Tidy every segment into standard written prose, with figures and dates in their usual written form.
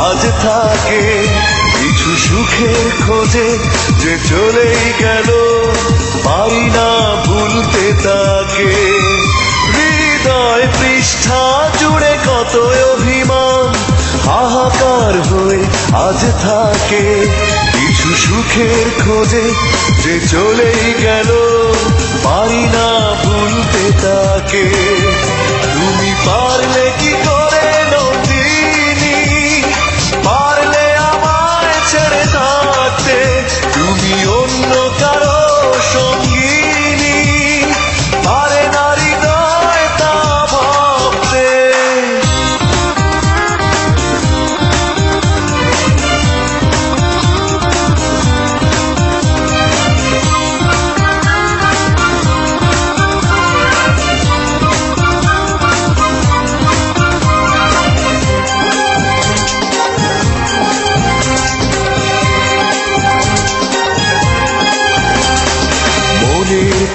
আজ থাকে কিছু সুখের খোঁজে যে চলেই গেল পারি না ভুলতে তাকে হৃদয় পৃষ্ঠা জুড়ে কত অভিমান হাহাকার হয়ে আজ থাকে কিছু সুখের খোঁজে যে চলেই গেল পারি না ভুলতে তাকে তুমি পারলে কি করে নন্দিনী পারলে আমায় ছেড়ে থাকতে তুমি অন্য কারো সঙ্গিনী পারে না হৃদয় তা ভাবতে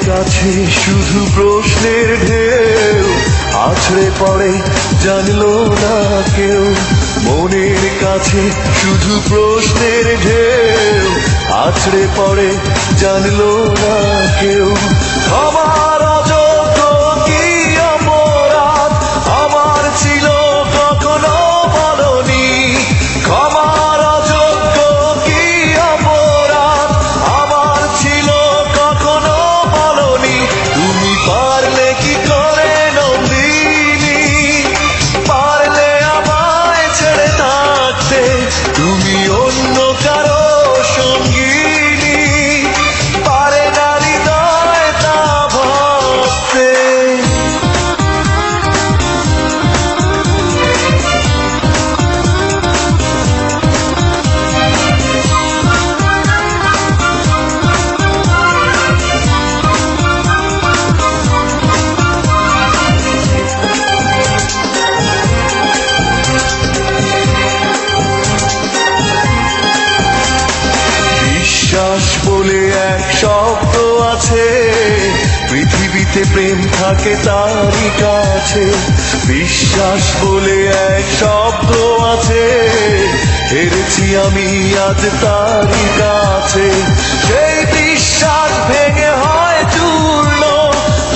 কাছে শুধু প্রশ্নের ঢেউ আছড়ে পড়ে জানলো না কেউ মনের কাছে শুধু প্রশ্নের ঢেউ আছড়ে পড়ে জানলো না কেউ আমার অযোগ্য কি অপরাধ আমার ছিল কখনো বলনি আমার অযোগ্য কি অপরাধ আমার ছিল কখনো তুমি পারলে কি করে নন্দিনী পারলে আমায় ছেড়ে থাকতে তুমি অন্য কারো সঙ্গিনী পারে না হৃদয় তা ভাবতে বিশ্বাস বলে এক শব্দ আছে পৃথিবীতে প্রেম থাকে তারই কাছে বিশ্বাস বলে এক শব্দ আছে হেরেছি আমি আজ তারই কাছে সেই বিশ্বাস ভেঙে হয় চূর্ণ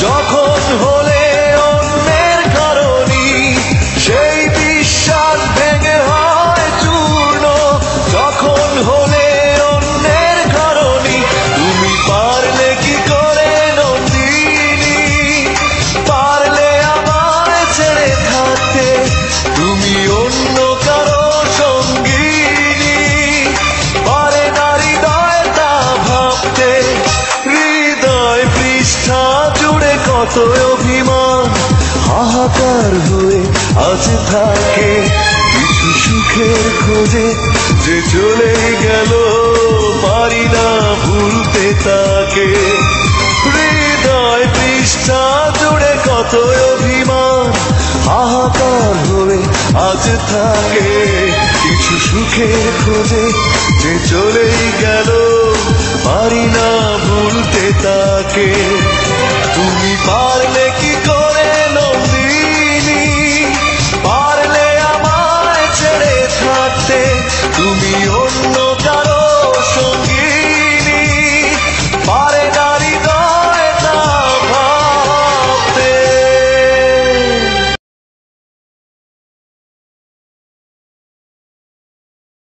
যখন হলে অন্যের কারণী সেই বিশ্বাস ভেঙে হয় চূর্ণ যখন হলে পারলে কি করে নন্দিনী পারলে আমায় ছেড়ে থাকতে তুমি অন্য কারো সঙ্গিনী পারে না হৃদয় তা ভাবতে হৃদয় পৃষ্ঠা জুড়ে কত অভিমান হাহাকার হয়ে আজ থাকে কিছু সুখের খোঁজে যে চলে গেল পারি না ভুলতে তাকে হৃদয় পৃষ্ঠা জুড়ে কত অভিমান হাহাকার হয়ে আজ থাকে কিছু সুখের খোঁজে যে চলেই গেল পারি না ভুলতে তাকে তুমি পারলে কি করে নন্দিনী পারলে আমায় ছেড়ে থাকতে তুমি